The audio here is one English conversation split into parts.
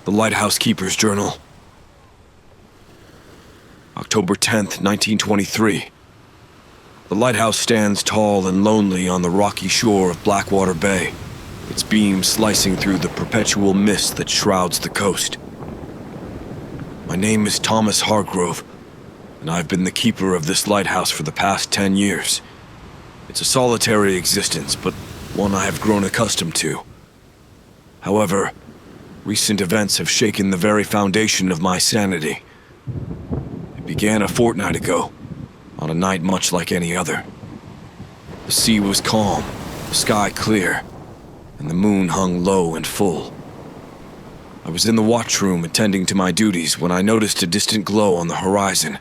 The Lighthouse Keeper's Journal. October 10th, 1923. The lighthouse stands tall and lonely on the rocky shore of Blackwater Bay, its beams slicing through the perpetual mist that shrouds the coast. My name is Thomas Hargrove, and I've been the keeper of this lighthouse for the past 10 years. It's a solitary existence, but one I have grown accustomed to. However, recent events have shaken the very foundation of my sanity. It began a fortnight ago, on a night much like any other. The sea was calm, the sky clear, and the moon hung low and full. I was in the watchroom attending to my duties when I noticed a distant glow on the horizon.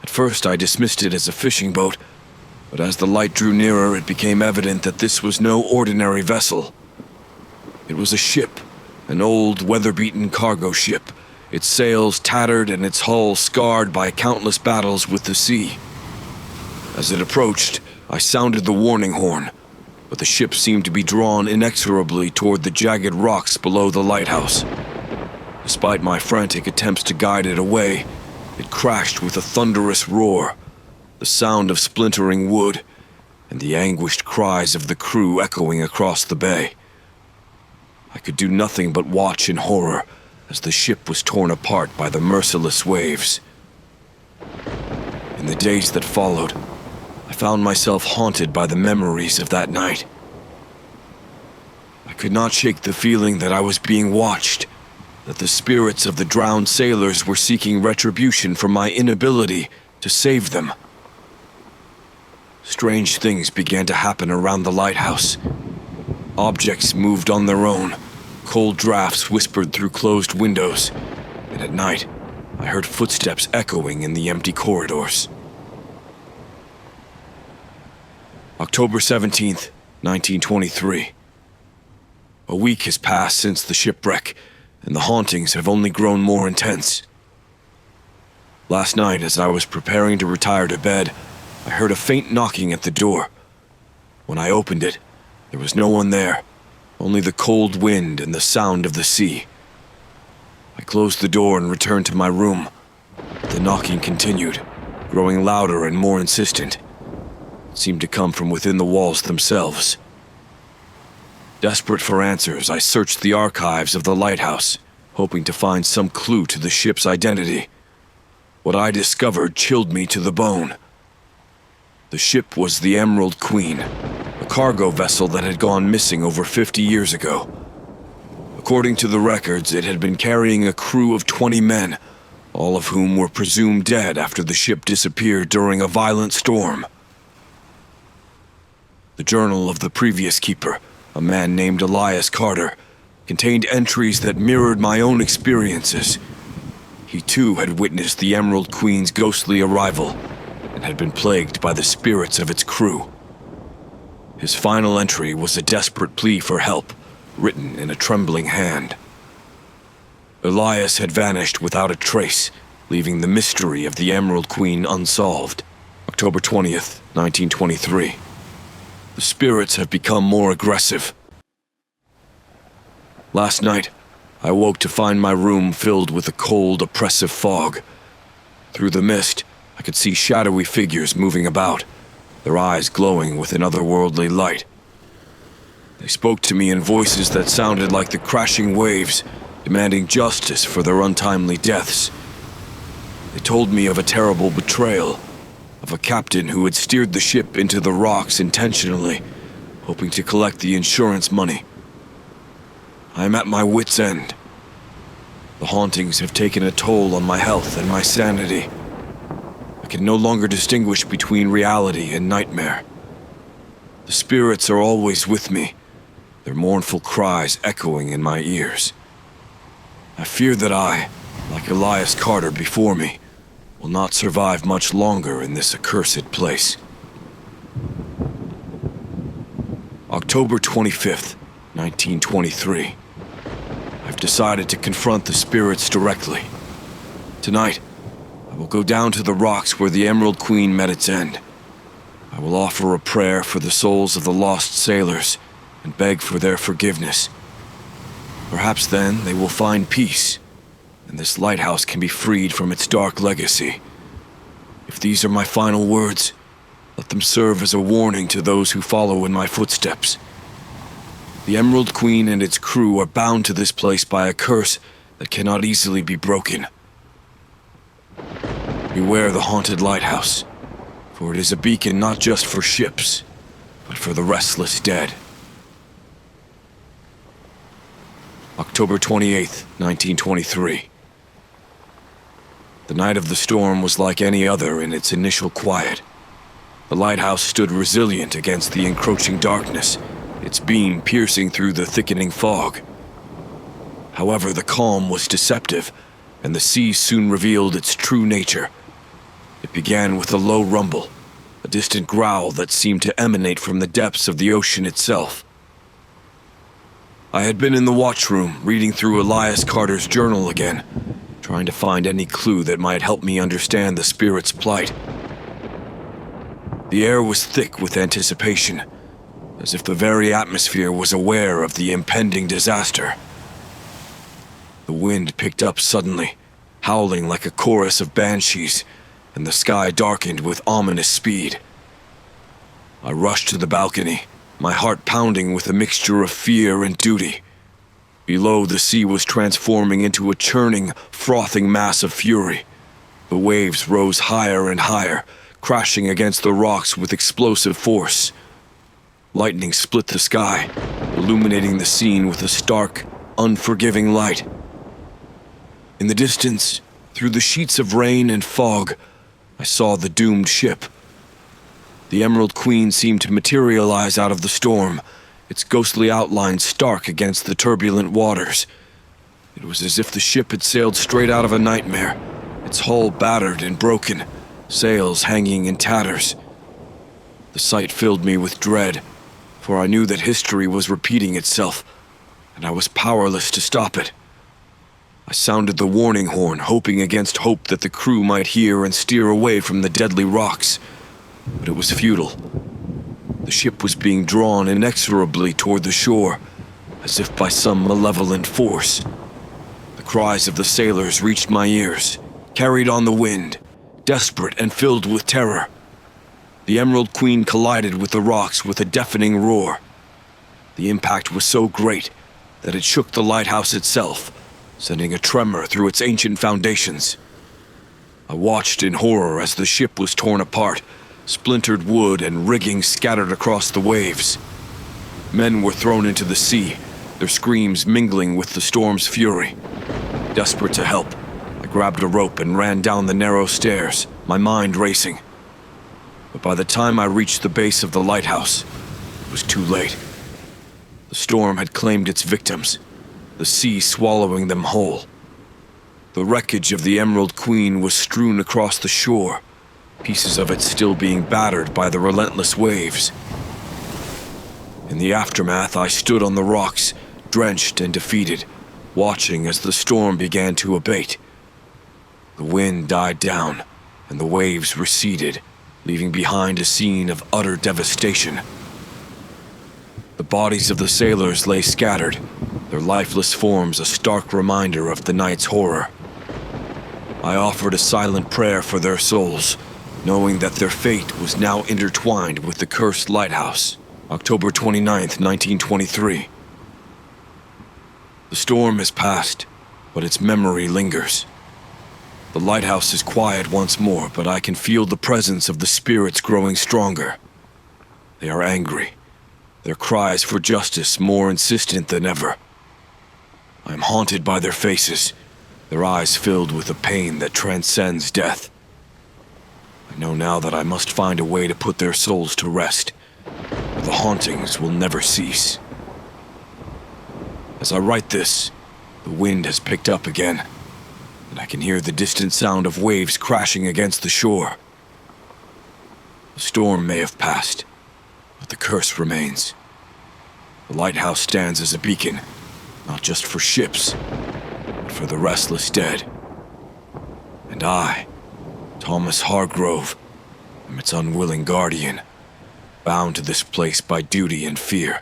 At first I dismissed it as a fishing boat, but as the light drew nearer it became evident that this was no ordinary vessel. It was a ship. An old, weather-beaten cargo ship, its sails tattered and its hull scarred by countless battles with the sea. As it approached, I sounded the warning horn, but the ship seemed to be drawn inexorably toward the jagged rocks below the lighthouse. Despite my frantic attempts to guide it away, it crashed with a thunderous roar, the sound of splintering wood, and the anguished cries of the crew echoing across the bay. I could do nothing but watch in horror as the ship was torn apart by the merciless waves. In the days that followed, I found myself haunted by the memories of that night. I could not shake the feeling that I was being watched, that the spirits of the drowned sailors were seeking retribution for my inability to save them. Strange things began to happen around the lighthouse. Objects moved on their own. Cold drafts whispered through closed windows, and at night, I heard footsteps echoing in the empty corridors. October 17th, 1923. A week has passed since the shipwreck, and the hauntings have only grown more intense. Last night, as I was preparing to retire to bed, I heard a faint knocking at the door. When I opened it, there was no one there. Only the cold wind and the sound of the sea. I closed the door and returned to my room. The knocking continued, growing louder and more insistent. It seemed to come from within the walls themselves. Desperate for answers, I searched the archives of the lighthouse, hoping to find some clue to the ship's identity. What I discovered chilled me to the bone. The ship was the Emerald Queen, a cargo vessel that had gone missing over 50 years ago. According to the records, it had been carrying a crew of 20 men, all of whom were presumed dead after the ship disappeared during a violent storm. The journal of the previous keeper, a man named Elias Carter, contained entries that mirrored my own experiences. He too had witnessed the Emerald Queen's ghostly arrival and had been plagued by the spirits of its crew. His final entry was a desperate plea for help, written in a trembling hand. Elias had vanished without a trace, leaving the mystery of the Emerald Queen unsolved. October 20th, 1923. The spirits have become more aggressive. Last night, I woke to find my room filled with a cold, oppressive fog. Through the mist, I could see shadowy figures moving about, their eyes glowing with an otherworldly light. They spoke to me in voices that sounded like the crashing waves, demanding justice for their untimely deaths. They told me of a terrible betrayal, of a captain who had steered the ship into the rocks intentionally, hoping to collect the insurance money. I am at my wit's end. The hauntings have taken a toll on my health and my sanity. I can no longer distinguish between reality and nightmare. The spirits are always with me, their mournful cries echoing in my ears. I fear that I, like Elias Carter before me, will not survive much longer in this accursed place. October 25th, 1923. I've decided to confront the spirits directly. Tonight, I will go down to the rocks where the Emerald Queen met its end. I will offer a prayer for the souls of the lost sailors and beg for their forgiveness. Perhaps then they will find peace, and this lighthouse can be freed from its dark legacy. If these are my final words, let them serve as a warning to those who follow in my footsteps. The Emerald Queen and its crew are bound to this place by a curse that cannot easily be broken. Beware the haunted lighthouse, for it is a beacon not just for ships, but for the restless dead. October 28th, 1923. The night of the storm was like any other in its initial quiet. The lighthouse stood resilient against the encroaching darkness, its beam piercing through the thickening fog. However, the calm was deceptive, and the sea soon revealed its true nature. It began with a low rumble, a distant growl that seemed to emanate from the depths of the ocean itself. I had been in the watchroom, reading through Elias Carter's journal again, trying to find any clue that might help me understand the spirit's plight. The air was thick with anticipation, as if the very atmosphere was aware of the impending disaster. The wind picked up suddenly, howling like a chorus of banshees, and the sky darkened with ominous speed. I rushed to the balcony, my heart pounding with a mixture of fear and duty. Below, the sea was transforming into a churning, frothing mass of fury. The waves rose higher and higher, crashing against the rocks with explosive force. Lightning split the sky, illuminating the scene with a stark, unforgiving light. In the distance, through the sheets of rain and fog, I saw the doomed ship. The Emerald Queen seemed to materialize out of the storm, its ghostly outline stark against the turbulent waters. It was as if the ship had sailed straight out of a nightmare, its hull battered and broken, sails hanging in tatters. The sight filled me with dread, for I knew that history was repeating itself, and I was powerless to stop it. I sounded the warning horn, hoping against hope that the crew might hear and steer away from the deadly rocks. But it was futile. The ship was being drawn inexorably toward the shore, as if by some malevolent force. The cries of the sailors reached my ears, carried on the wind, desperate and filled with terror. The Emerald Queen collided with the rocks with a deafening roar. The impact was so great that it shook the lighthouse itself, sending a tremor through its ancient foundations. I watched in horror as the ship was torn apart, splintered wood and rigging scattered across the waves. Men were thrown into the sea, their screams mingling with the storm's fury. Desperate to help, I grabbed a rope and ran down the narrow stairs, my mind racing. But by the time I reached the base of the lighthouse, it was too late. The storm had claimed its victims, the sea swallowing them whole. The wreckage of the Emerald Queen was strewn across the shore, pieces of it still being battered by the relentless waves. In the aftermath, I stood on the rocks, drenched and defeated, watching as the storm began to abate. The wind died down, and the waves receded, leaving behind a scene of utter devastation. The bodies of the sailors lay scattered, their lifeless forms a stark reminder of the night's horror. I offered a silent prayer for their souls, knowing that their fate was now intertwined with the cursed lighthouse. October 29th, 1923. The storm has passed, but its memory lingers. The lighthouse is quiet once more, but I can feel the presence of the spirits growing stronger. They are angry, their cries for justice more insistent than ever. I am haunted by their faces, their eyes filled with a pain that transcends death. I know now that I must find a way to put their souls to rest, or the hauntings will never cease. As I write this, the wind has picked up again, and I can hear the distant sound of waves crashing against the shore. The storm may have passed, but the curse remains. The lighthouse stands as a beacon, not just for ships, but for the restless dead. And I, Thomas Hargrove, am its unwilling guardian, bound to this place by duty and fear.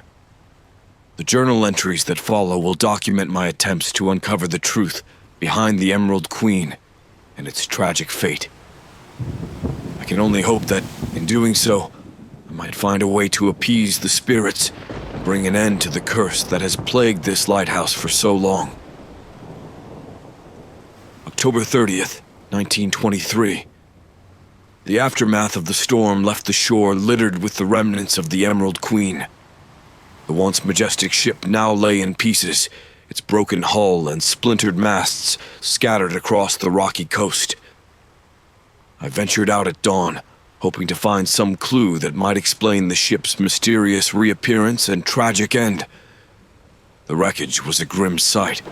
The journal entries that follow will document my attempts to uncover the truth behind the Emerald Queen and its tragic fate. I can only hope that, in doing so, I might find a way to appease the spirits and bring an end to the curse that has plagued this lighthouse for so long. October 30th, 1923. The aftermath of the storm left the shore littered with the remnants of the Emerald Queen. The once majestic ship now lay in pieces, its broken hull and splintered masts scattered across the rocky coast. I ventured out at dawn, hoping to find some clue that might explain the ship's mysterious reappearance and tragic end. The wreckage was a grim sight.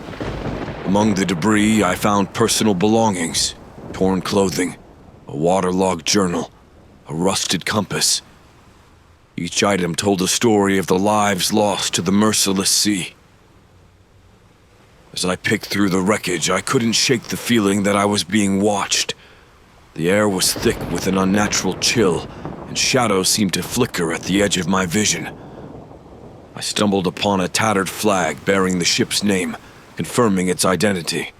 Among the debris, I found personal belongings, torn clothing, a waterlogged journal, a rusted compass. Each item told a story of the lives lost to the merciless sea. As I picked through the wreckage, I couldn't shake the feeling that I was being watched. The air was thick with an unnatural chill, and shadows seemed to flicker at the edge of my vision. I stumbled upon a tattered flag bearing the ship's name, confirming its identity.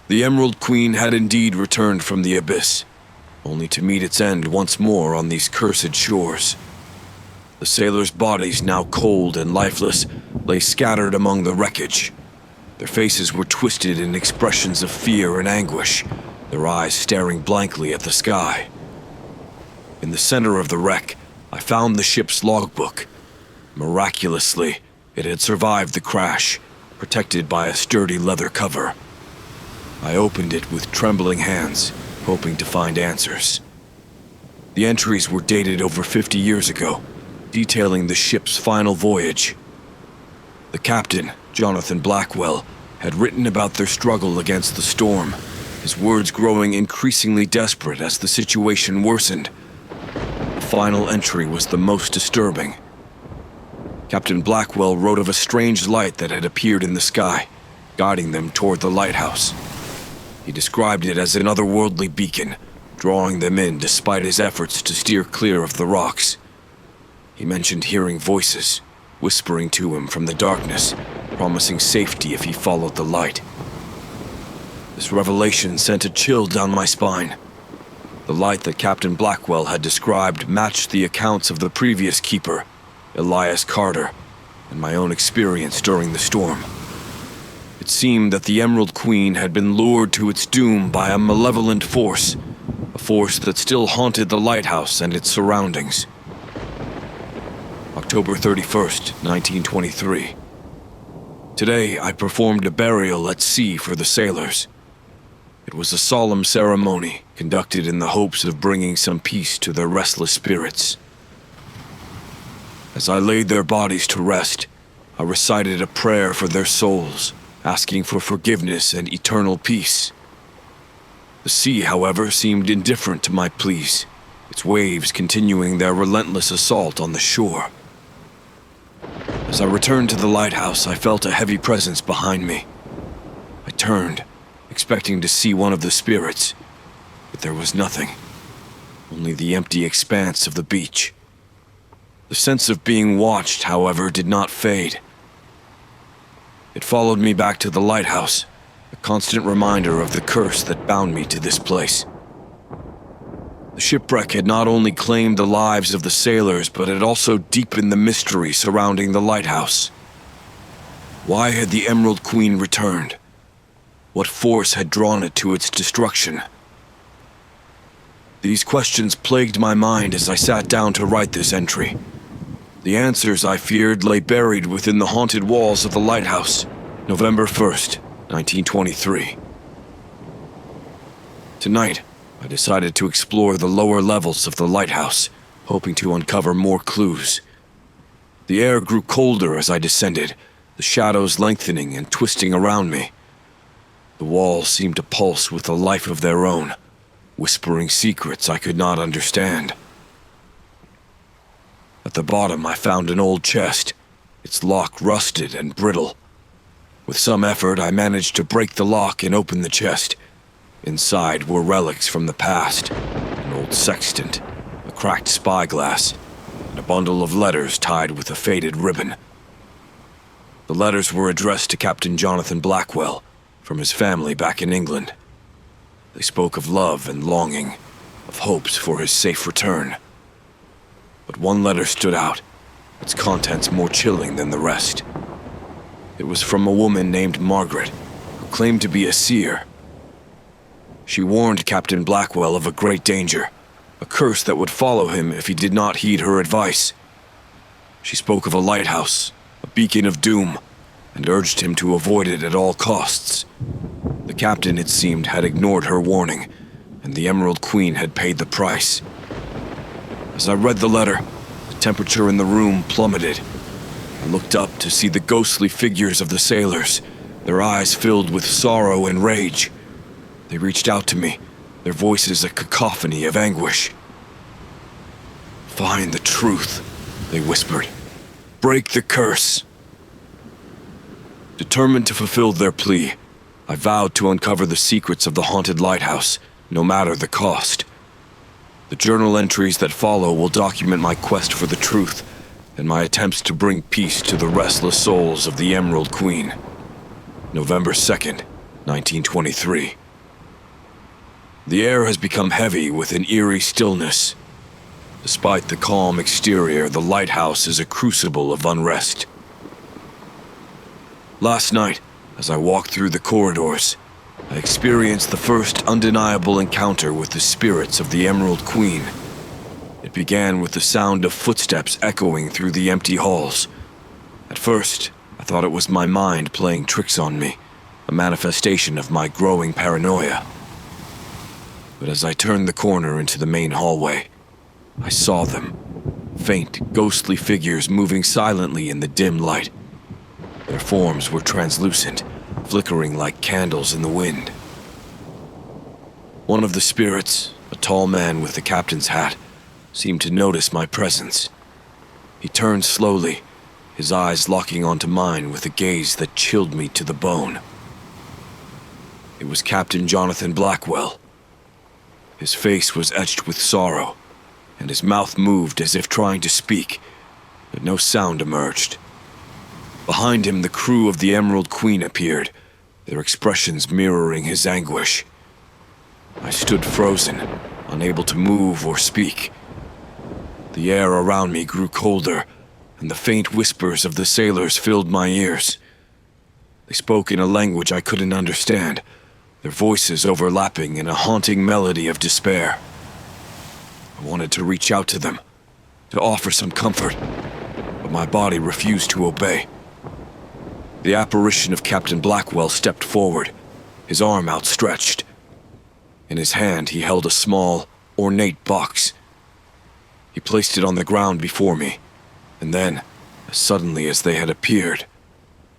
The Emerald Queen had indeed returned from the abyss, only to meet its end once more on these cursed shores. The sailors' bodies, now cold and lifeless, lay scattered among the wreckage. Their faces were twisted in expressions of fear and anguish, their eyes staring blankly at the sky. In the center of the wreck, I found the ship's logbook. Miraculously, it had survived the crash, protected by a sturdy leather cover. I opened it with trembling hands, hoping to find answers. The entries were dated over 50 years ago, detailing the ship's final voyage. The captain, Jonathan Blackwell, had written about their struggle against the storm, his words growing increasingly desperate as the situation worsened. The final entry was the most disturbing. Captain Blackwell wrote of a strange light that had appeared in the sky, guiding them toward the lighthouse. He described it as an otherworldly beacon, drawing them in despite his efforts to steer clear of the rocks. He mentioned hearing voices, whispering to him from the darkness, promising safety if he followed the light. This revelation sent a chill down my spine. The light that Captain Blackwell had described matched the accounts of the previous keeper, Elias Carter, and my own experience during the storm. It seemed that the Emerald Queen had been lured to its doom by a malevolent force, a force that still haunted the lighthouse and its surroundings. October 31st, 1923. Today, I performed a burial at sea for the sailors. It was a solemn ceremony conducted in the hopes of bringing some peace to their restless spirits. As I laid their bodies to rest, I recited a prayer for their souls, asking for forgiveness and eternal peace. The sea, however, seemed indifferent to my pleas, its waves continuing their relentless assault on the shore. As I returned to the lighthouse, I felt a heavy presence behind me. I turned, expecting to see one of the spirits, but there was nothing, only the empty expanse of the beach. The sense of being watched, however, did not fade. It followed me back to the lighthouse, a constant reminder of the curse that bound me to this place. The shipwreck had not only claimed the lives of the sailors, but had also deepened the mystery surrounding the lighthouse. Why had the Emerald Queen returned? What force had drawn it to its destruction? These questions plagued my mind as I sat down to write this entry. The answers, I feared, lay buried within the haunted walls of the lighthouse. November 1st, 1923. Tonight, I decided to explore the lower levels of the lighthouse, hoping to uncover more clues. The air grew colder as I descended, the shadows lengthening and twisting around me. The walls seemed to pulse with a life of their own, whispering secrets I could not understand. At the bottom, I found an old chest, its lock rusted and brittle. With some effort, I managed to break the lock and open the chest. Inside were relics from the past, an old sextant, cracked spyglass, and a bundle of letters tied with a faded ribbon. The letters were addressed to Captain Jonathan Blackwell, from his family back in England. They spoke of love and longing, of hopes for his safe return. But one letter stood out, its contents more chilling than the rest. It was from a woman named Margaret, who claimed to be a seer. She warned Captain Blackwell of a great danger, a curse that would follow him if he did not heed her advice. She spoke of a lighthouse, a beacon of doom, and urged him to avoid it at all costs. The captain, it seemed, had ignored her warning, and the Emerald Queen had paid the price. As I read the letter, the temperature in the room plummeted. I looked up to see the ghostly figures of the sailors, their eyes filled with sorrow and rage. They reached out to me, their voices a cacophony of anguish. "Find the truth," they whispered. "Break the curse." Determined to fulfill their plea, I vowed to uncover the secrets of the haunted lighthouse, no matter the cost. The journal entries that follow will document my quest for the truth and my attempts to bring peace to the restless souls of the Emerald Queen. November 2nd, 1923. The air has become heavy with an eerie stillness. Despite the calm exterior, the lighthouse is a crucible of unrest. Last night, as I walked through the corridors, I experienced the first undeniable encounter with the spirits of the Emerald Queen. It began with the sound of footsteps echoing through the empty halls. At first, I thought it was my mind playing tricks on me, a manifestation of my growing paranoia. But as I turned the corner into the main hallway, I saw them, faint, ghostly figures moving silently in the dim light. Their forms were translucent, flickering like candles in the wind. One of the spirits, a tall man with the captain's hat, seemed to notice my presence. He turned slowly, his eyes locking onto mine with a gaze that chilled me to the bone. It was Captain Jonathan Blackwell. His face was etched with sorrow, and his mouth moved as if trying to speak, but no sound emerged. Behind him, the crew of the Emerald Queen appeared, their expressions mirroring his anguish. I stood frozen, unable to move or speak. The air around me grew colder, and the faint whispers of the sailors filled my ears. They spoke in a language I couldn't understand, their voices overlapping in a haunting melody of despair. I wanted to reach out to them, to offer some comfort, but my body refused to obey. The apparition of Captain Blackwell stepped forward, his arm outstretched. In his hand, he held a small, ornate box. He placed it on the ground before me, and then, as suddenly as they had appeared,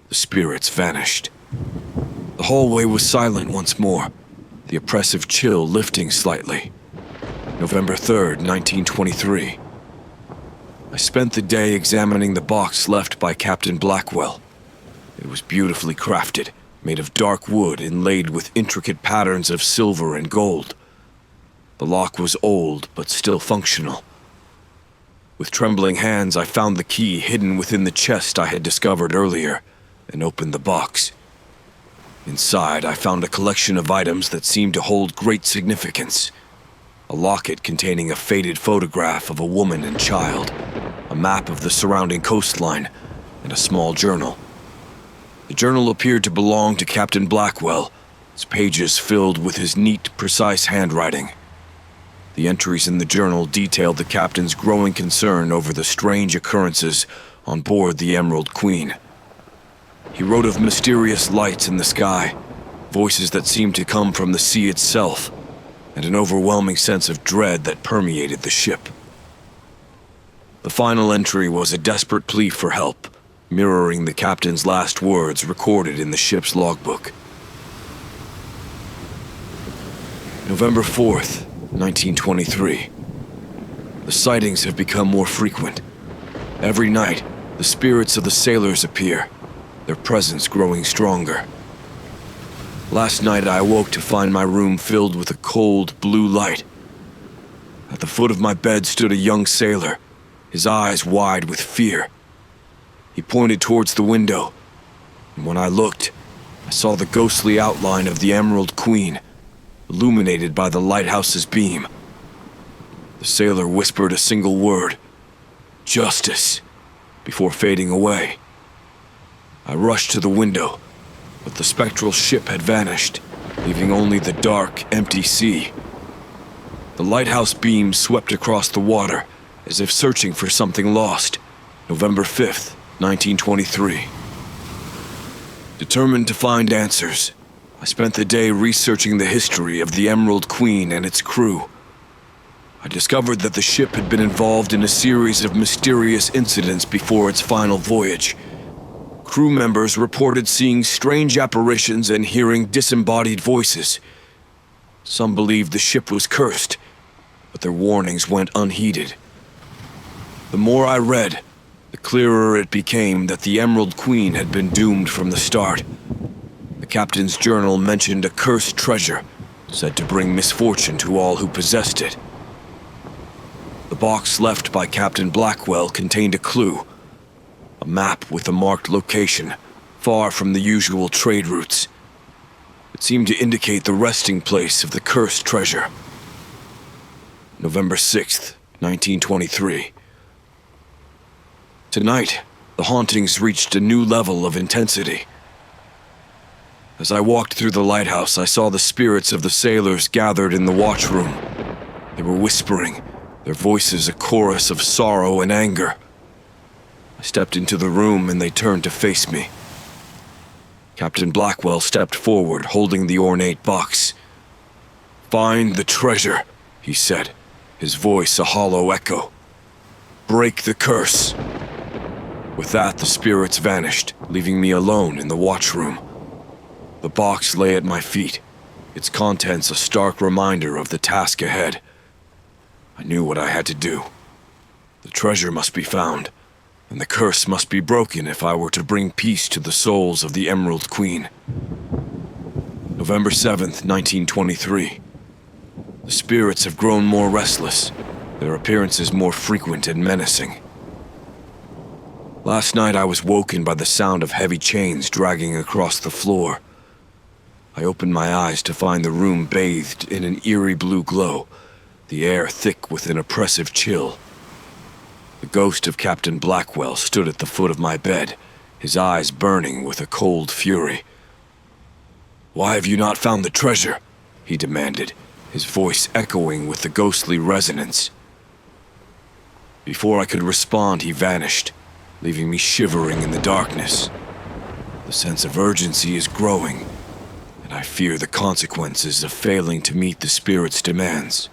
the spirits vanished. The hallway was silent once more, the oppressive chill lifting slightly. November 3rd, 1923. I spent the day examining the box left by Captain Blackwell. It was beautifully crafted, made of dark wood inlaid with intricate patterns of silver and gold. The lock was old, but still functional. With trembling hands, I found the key hidden within the chest I had discovered earlier, and opened the box. Inside, I found a collection of items that seemed to hold great significance. A locket containing a faded photograph of a woman and child, a map of the surrounding coastline, and a small journal. The journal appeared to belong to Captain Blackwell, its pages filled with his neat, precise handwriting. The entries in the journal detailed the captain's growing concern over the strange occurrences on board the Emerald Queen. He wrote of mysterious lights in the sky, voices that seemed to come from the sea itself, and an overwhelming sense of dread that permeated the ship. The final entry was a desperate plea for help, mirroring the captain's last words recorded in the ship's logbook. November 4th, 1923. The sightings have become more frequent. Every night, the spirits of the sailors appear, their presence growing stronger. Last night, I awoke to find my room filled with a cold, blue light. At the foot of my bed stood a young sailor, his eyes wide with fear. He pointed towards the window, And when I looked, I saw the ghostly outline of the Emerald Queen, illuminated by the lighthouse's beam. The sailor whispered a single word, "Justice," before fading away. I rushed to the window, but the spectral ship had vanished, leaving only the dark, empty sea. The lighthouse beam swept across the water, as if searching for something lost. November 5th, 1923. Determined to find answers, I spent the day researching the history of the Emerald Queen and its crew. I discovered that the ship had been involved in a series of mysterious incidents before its final voyage. Crew members reported seeing strange apparitions and hearing disembodied voices. Some believed the ship was cursed, but their warnings went unheeded. The more I read, the clearer it became that the Emerald Queen had been doomed from the start. The captain's journal mentioned a cursed treasure, said to bring misfortune to all who possessed it. The box left by Captain Blackwell contained a clue, a map with a marked location, far from the usual trade routes. It seemed to indicate the resting place of the cursed treasure. November 6th, 1923. Tonight, the hauntings reached a new level of intensity. As I walked through the lighthouse, I saw the spirits of the sailors gathered in the watchroom. They were whispering, their voices a chorus of sorrow and anger. I stepped into the room and they turned to face me. Captain Blackwell stepped forward, holding the ornate box. "Find the treasure," he said, his voice a hollow echo. "Break the curse." With that, the spirits vanished, leaving me alone in the watchroom. The box lay at my feet, its contents a stark reminder of the task ahead. I knew what I had to do. The treasure must be found, and the curse must be broken if I were to bring peace to the souls of the Emerald Queen. November 7th, 1923. The spirits have grown more restless, their appearances more frequent and menacing. Last night I was woken by the sound of heavy chains dragging across the floor. I opened my eyes to find the room bathed in an eerie blue glow, the air thick with an oppressive chill. The ghost of Captain Blackwell stood at the foot of my bed, his eyes burning with a cold fury. "Why have you not found the treasure?" he demanded, his voice echoing with the ghostly resonance. Before I could respond, he vanished, leaving me shivering in the darkness. The sense of urgency is growing, and I fear the consequences of failing to meet the spirit's demands.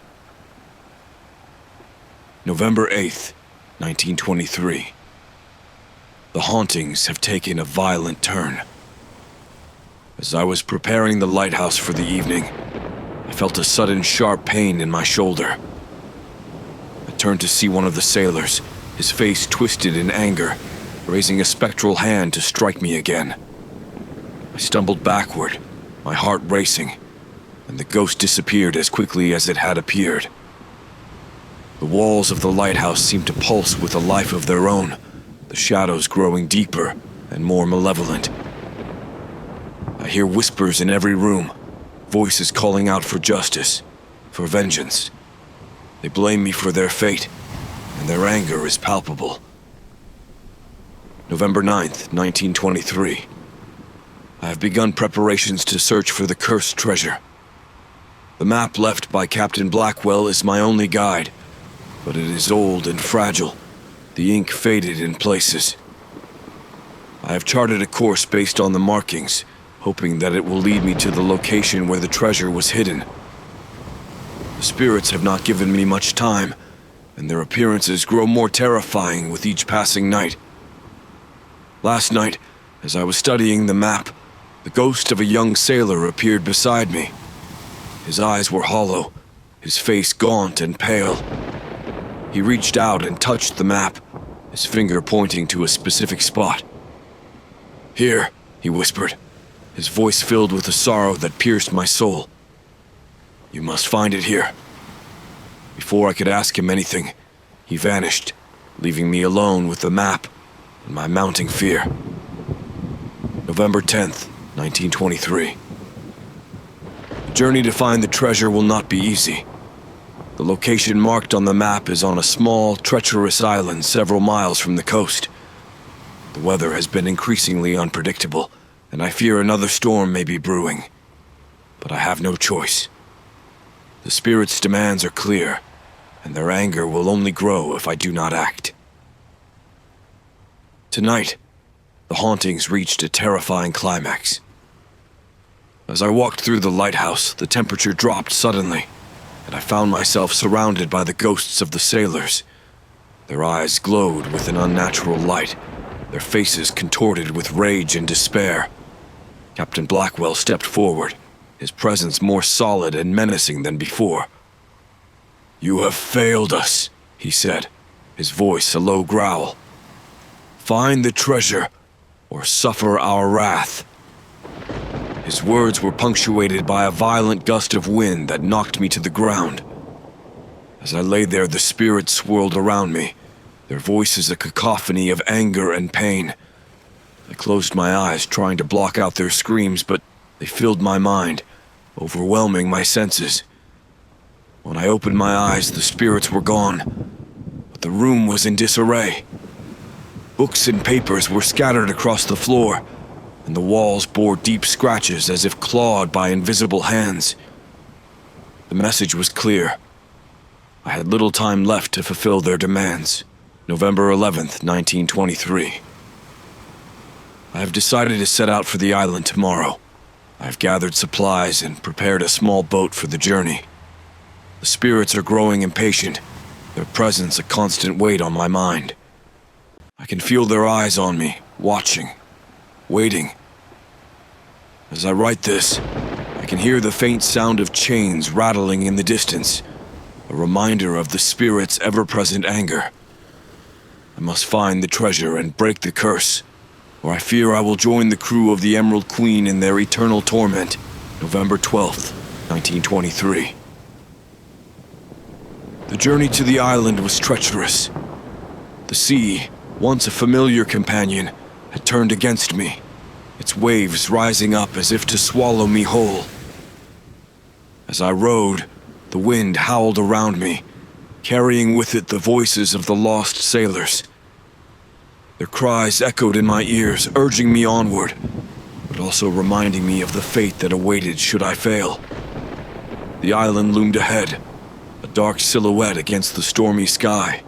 November 8th, 1923. The hauntings have taken a violent turn. As I was preparing the lighthouse for the evening, I felt a sudden sharp pain in my shoulder. I turned to see one of the sailors, his face twisted in anger, raising a spectral hand to strike me again. I stumbled backward, my heart racing, and the ghost disappeared as quickly as it had appeared. The walls of the lighthouse seemed to pulse with a life of their own, the shadows growing deeper and more malevolent. I hear whispers in every room, voices calling out for justice, for vengeance. They blame me for their fate, and their anger is palpable. November 9th, 1923. I have begun preparations to search for the cursed treasure. The map left by Captain Blackwell is my only guide, but it is old and fragile, the ink faded in places. I have charted a course based on the markings, hoping that it will lead me to the location where the treasure was hidden. The spirits have not given me much time, and their appearances grow more terrifying with each passing night. Last night, as I was studying the map, the ghost of a young sailor appeared beside me. His eyes were hollow, his face gaunt and pale. He reached out and touched the map, his finger pointing to a specific spot. "Here," he whispered, his voice filled with a sorrow that pierced my soul. "You must find it here." Before I could ask him anything, he vanished, leaving me alone with the map and my mounting fear. November 10th, 1923. The journey to find the treasure will not be easy. The location marked on the map is on a small, treacherous island several miles from the coast. The weather has been increasingly unpredictable, and I fear another storm may be brewing. But I have no choice. The spirit's demands are clear, and their anger will only grow if I do not act. Tonight, the hauntings reached a terrifying climax. As I walked through the lighthouse, the temperature dropped suddenly, and I found myself surrounded by the ghosts of the sailors. Their eyes glowed with an unnatural light, their faces contorted with rage and despair. Captain Blackwell stepped forward, his presence more solid and menacing than before. "You have failed us," he said, his voice a low growl. "Find the treasure, or suffer our wrath." His words were punctuated by a violent gust of wind that knocked me to the ground. As I lay there, the spirits swirled around me, their voices a cacophony of anger and pain. I closed my eyes, trying to block out their screams, but they filled my mind, overwhelming my senses. When I opened my eyes, the spirits were gone, but the room was in disarray. Books and papers were scattered across the floor, and the walls bore deep scratches as if clawed by invisible hands. The message was clear. I had little time left to fulfill their demands. November 11th, 1923. I have decided to set out for the island tomorrow. I have gathered supplies and prepared a small boat for the journey. The spirits are growing impatient, their presence a constant weight on my mind. I can feel their eyes on me, watching, waiting. As I write this, I can hear the faint sound of chains rattling in the distance, a reminder of the spirit's ever-present anger. I must find the treasure and break the curse, or I fear I will join the crew of the Emerald Queen in their eternal torment. November 12th, 1923. The journey to the island was treacherous. The sea, once a familiar companion, had turned against me, its waves rising up as if to swallow me whole. As I rowed, the wind howled around me, carrying with it the voices of the lost sailors. Their cries echoed in my ears, urging me onward, but also reminding me of the fate that awaited should I fail. The island loomed ahead, a dark silhouette against the stormy sky.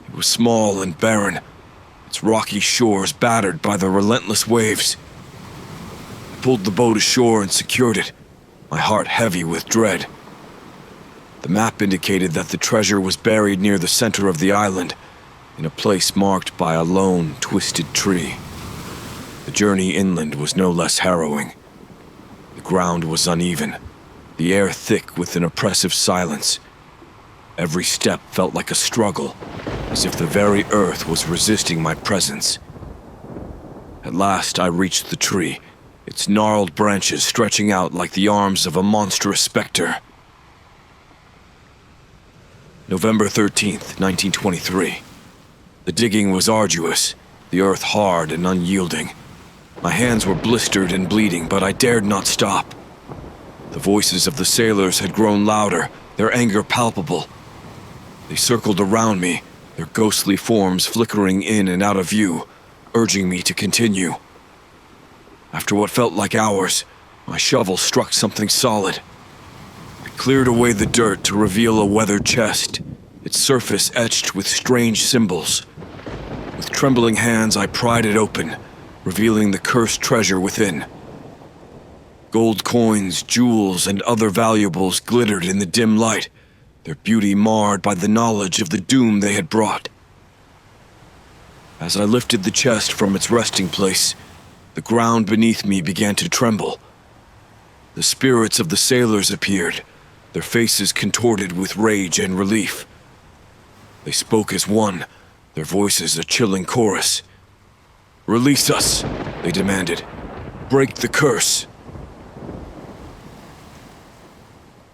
It was small and barren, its rocky shores battered by the relentless waves. I pulled the boat ashore and secured it, my heart heavy with dread. The map indicated that the treasure was buried near the center of the island, in a place marked by a lone, twisted tree. The journey inland was no less harrowing. The ground was uneven, the air thick with an oppressive silence. Every step felt like a struggle, as if the very earth was resisting my presence. At last I reached the tree, its gnarled branches stretching out like the arms of a monstrous specter. November 13th, 1923. The digging was arduous, the earth hard and unyielding. My hands were blistered and bleeding, but I dared not stop. The voices of the sailors had grown louder, their anger palpable. They circled around me, their ghostly forms flickering in and out of view, urging me to continue. After what felt like hours, my shovel struck something solid. I cleared away the dirt to reveal a weathered chest, its surface etched with strange symbols. With trembling hands, I pried it open, revealing the cursed treasure within. Gold coins, jewels, and other valuables glittered in the dim light, their beauty marred by the knowledge of the doom they had brought. As I lifted the chest from its resting place, the ground beneath me began to tremble. The spirits of the sailors appeared, their faces contorted with rage and relief. They spoke as one, their voices a chilling chorus. "Release us," they demanded. "Break the curse."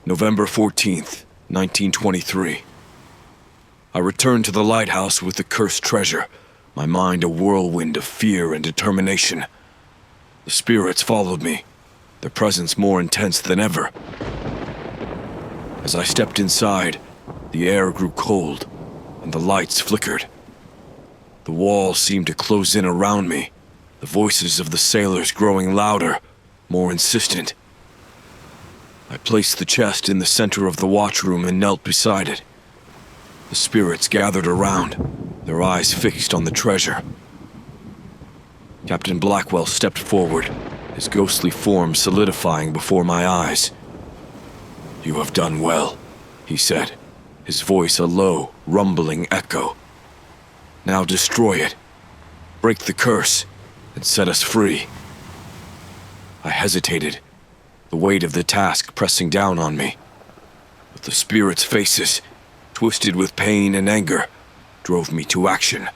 November 14th, 1923. I returned to the lighthouse with the cursed treasure, my mind a whirlwind of fear and determination. The spirits followed me, their presence more intense than ever. As I stepped inside, the air grew cold, and the lights flickered. The walls seemed to close in around me, the voices of the sailors growing louder, more insistent. I placed the chest in the center of the watchroom and knelt beside it. The spirits gathered around, their eyes fixed on the treasure. Captain Blackwell stepped forward, his ghostly form solidifying before my eyes. "You have done well," he said, his voice a low, rumbling echo. "Now destroy it, break the curse, and set us free." I hesitated, the weight of the task pressing down on me. But the spirits' faces, twisted with pain and anger, drove me to action.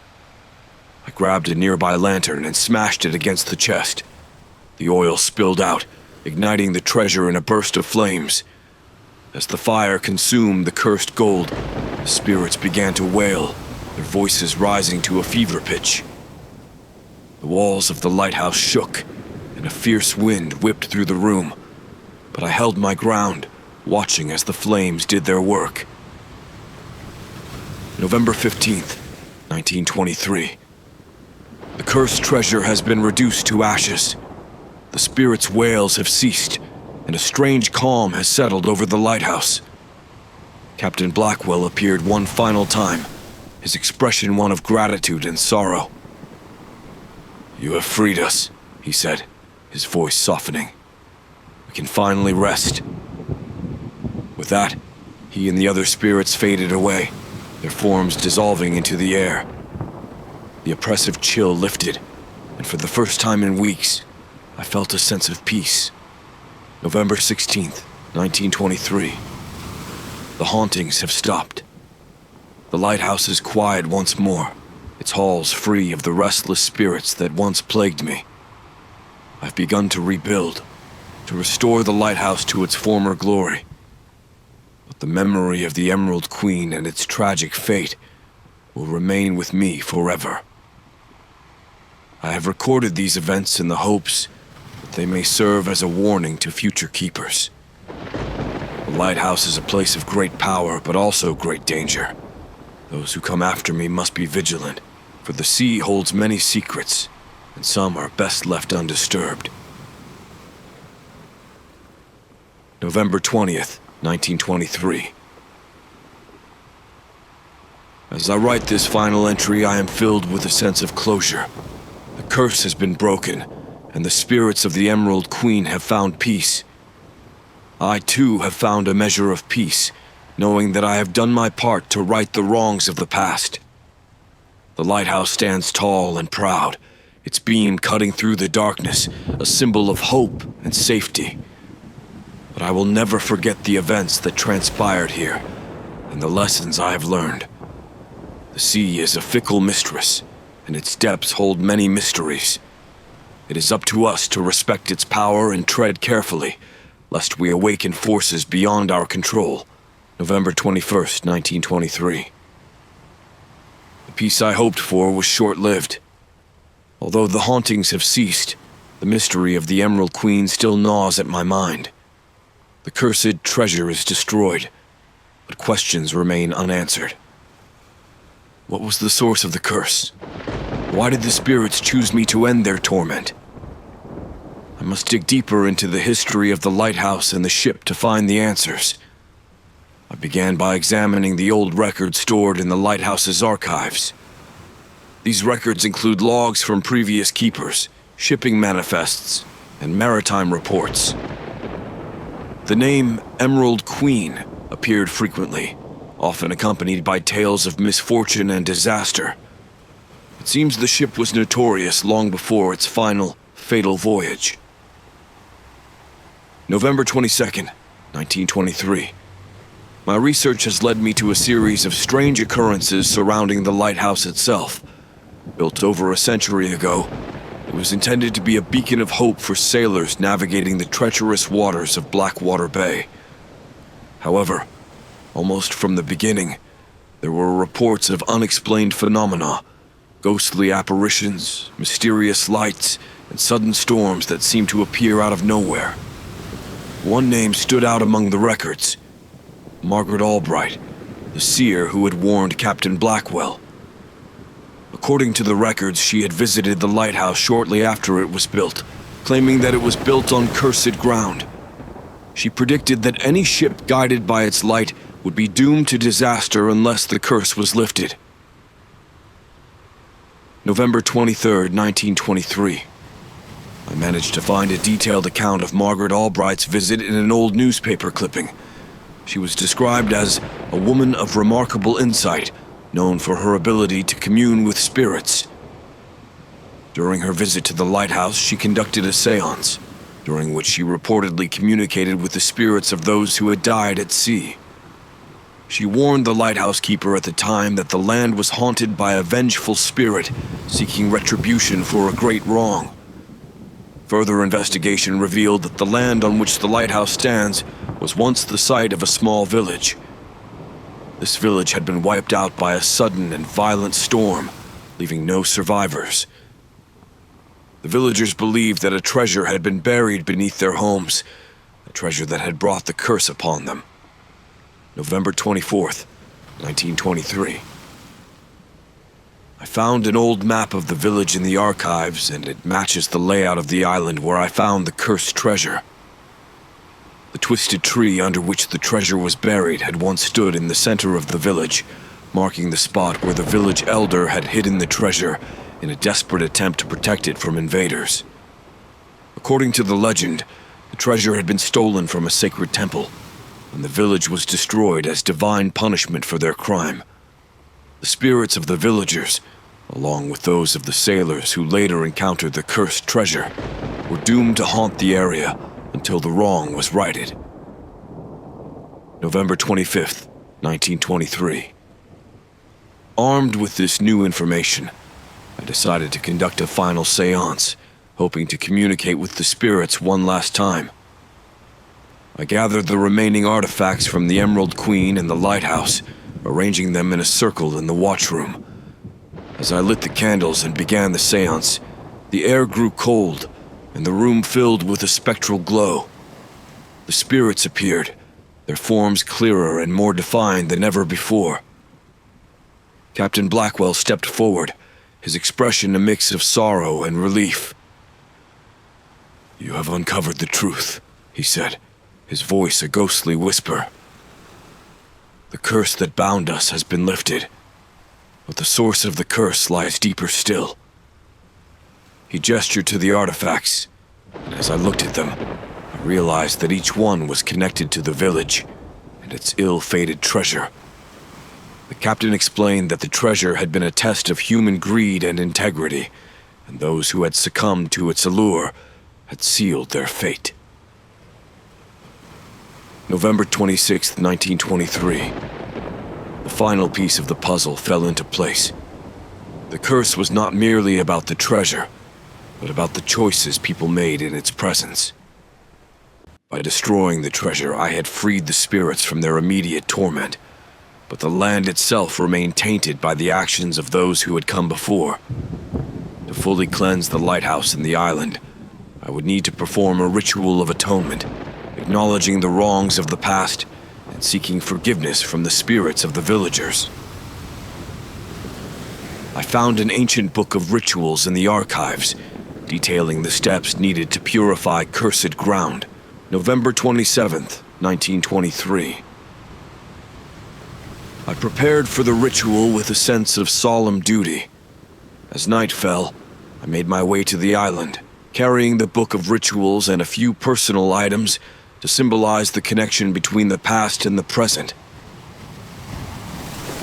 I grabbed a nearby lantern and smashed it against the chest. The oil spilled out, igniting the treasure in a burst of flames. As the fire consumed the cursed gold, the spirits began to wail, their voices rising to a fever pitch. The walls of the lighthouse shook, and a fierce wind whipped through the room, but I held my ground, watching as the flames did their work. November 15th, 1923. The cursed treasure has been reduced to ashes. The spirits' wails have ceased, and a strange calm has settled over the lighthouse. Captain Blackwell appeared one final time, his expression one of gratitude and sorrow. "You have freed us," he said, his voice softening. "We can finally rest." With that, he and the other spirits faded away, their forms dissolving into the air. The oppressive chill lifted, and for the first time in weeks, I felt a sense of peace. November 16th, 1923. The hauntings have stopped. The lighthouse is quiet once more, its halls free of the restless spirits that once plagued me. I've begun to rebuild, to restore the lighthouse to its former glory. But the memory of the Emerald Queen and its tragic fate will remain with me forever. I have recorded these events in the hopes that they may serve as a warning to future keepers. The lighthouse is a place of great power, but also great danger. Those who come after me must be vigilant, for the sea holds many secrets, and some are best left undisturbed. November 20th, 1923. As I write this final entry, I am filled with a sense of closure. The curse has been broken, and the spirits of the Emerald Queen have found peace. I, too, have found a measure of peace, knowing that I have done my part to right the wrongs of the past. The lighthouse stands tall and proud, its beam cutting through the darkness, a symbol of hope and safety. But I will never forget the events that transpired here, and the lessons I have learned. The sea is a fickle mistress, and its depths hold many mysteries. It is up to us to respect its power and tread carefully, lest we awaken forces beyond our control. November 21st, 1923. The peace I hoped for was short-lived. Although the hauntings have ceased, the mystery of the Emerald Queen still gnaws at my mind. The cursed treasure is destroyed, but questions remain unanswered. What was the source of the curse? Why did the spirits choose me to end their torment? I must dig deeper into the history of the lighthouse and the ship to find the answers. I began by examining the old records stored in the lighthouse's archives. These records include logs from previous keepers, shipping manifests, and maritime reports. The name Emerald Queen appeared frequently, often accompanied by tales of misfortune and disaster. It seems the ship was notorious long before its final, fatal voyage. November 22nd, 1923. My research has led me to a series of strange occurrences surrounding the lighthouse itself. Built over a century ago, it was intended to be a beacon of hope for sailors navigating the treacherous waters of Blackwater Bay. However, almost from the beginning, there were reports of unexplained phenomena, ghostly apparitions, mysterious lights, and sudden storms that seemed to appear out of nowhere. One name stood out among the records: Margaret Albright, the seer who had warned Captain Blackwell. According to the records, she had visited the lighthouse shortly after it was built, claiming that it was built on cursed ground. She predicted that any ship guided by its light would be doomed to disaster unless the curse was lifted. November 23, 1923. I managed to find a detailed account of Margaret Albright's visit in an old newspaper clipping. She was described as a woman of remarkable insight, known for her ability to commune with spirits. During her visit to the lighthouse, she conducted a séance, during which she reportedly communicated with the spirits of those who had died at sea. She warned the lighthouse keeper at the time that the land was haunted by a vengeful spirit seeking retribution for a great wrong. Further investigation revealed that the land on which the lighthouse stands was once the site of a small village. This village had been wiped out by a sudden and violent storm, leaving no survivors. The villagers believed that a treasure had been buried beneath their homes, a treasure that had brought the curse upon them. November 24th, 1923. I found an old map of the village in the archives, and it matches the layout of the island where I found the cursed treasure. The twisted tree under which the treasure was buried had once stood in the center of the village, marking the spot where the village elder had hidden the treasure in a desperate attempt to protect it from invaders. According to the legend, the treasure had been stolen from a sacred temple, and the village was destroyed as divine punishment for their crime. The spirits of the villagers, along with those of the sailors who later encountered the cursed treasure, were doomed to haunt the area until the wrong was righted. November 25th, 1923. Armed with this new information, I decided to conduct a final séance, hoping to communicate with the spirits one last time. I gathered the remaining artifacts from the Emerald Queen and the lighthouse, arranging them in a circle in the watchroom. As I lit the candles and began the séance, the air grew cold, and the room filled with a spectral glow. The spirits appeared, their forms clearer and more defined than ever before. Captain Blackwell stepped forward, his expression a mix of sorrow and relief. "You have uncovered the truth," he said, his voice a ghostly whisper. "The curse that bound us has been lifted, but the source of the curse lies deeper still." He gestured to the artifacts, and as I looked at them, I realized that each one was connected to the village and its ill-fated treasure. The captain explained that the treasure had been a test of human greed and integrity, and those who had succumbed to its allure had sealed their fate. November 26, 1923. The final piece of the puzzle fell into place. The curse was not merely about the treasure, but about the choices people made in its presence. By destroying the treasure, I had freed the spirits from their immediate torment, but the land itself remained tainted by the actions of those who had come before. To fully cleanse the lighthouse and the island, I would need to perform a ritual of atonement, acknowledging the wrongs of the past and seeking forgiveness from the spirits of the villagers. I found an ancient book of rituals in the archives, detailing the steps needed to purify cursed ground. November 27th, 1923. I prepared for the ritual with a sense of solemn duty. As night fell, I made my way to the island, carrying the book of rituals and a few personal items to symbolize the connection between the past and the present.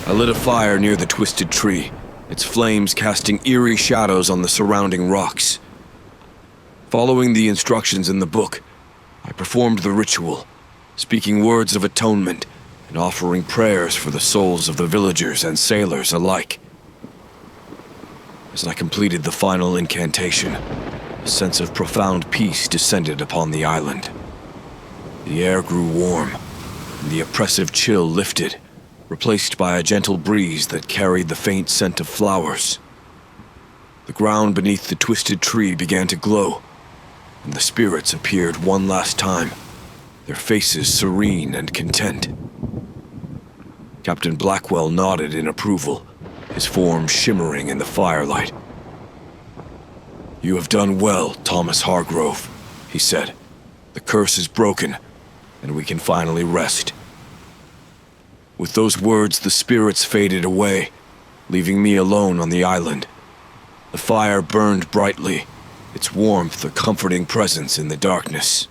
I lit a fire near the twisted tree, its flames casting eerie shadows on the surrounding rocks. Following the instructions in the book, I performed the ritual, speaking words of atonement and offering prayers for the souls of the villagers and sailors alike. As I completed the final incantation, a sense of profound peace descended upon the island. The air grew warm, and the oppressive chill lifted, replaced by a gentle breeze that carried the faint scent of flowers. The ground beneath the twisted tree began to glow, and the spirits appeared one last time, their faces serene and content. Captain Blackwell nodded in approval, his form shimmering in the firelight. "You have done well, Thomas Hargrove," he said. "The curse is broken, and we can finally rest." With those words, the spirits faded away, leaving me alone on the island. The fire burned brightly, its warmth a comforting presence in the darkness.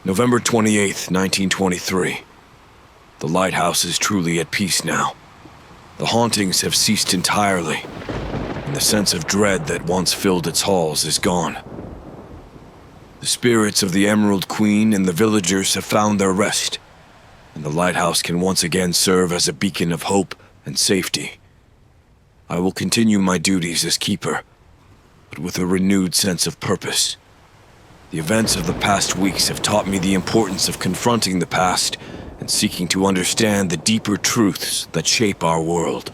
November 28th, 1923. The lighthouse is truly at peace now. The hauntings have ceased entirely, and the sense of dread that once filled its halls is gone. The spirits of the Emerald Queen and the villagers have found their rest, and the lighthouse can once again serve as a beacon of hope and safety. I will continue my duties as keeper, but with a renewed sense of purpose. The events of the past weeks have taught me the importance of confronting the past and seeking to understand the deeper truths that shape our world.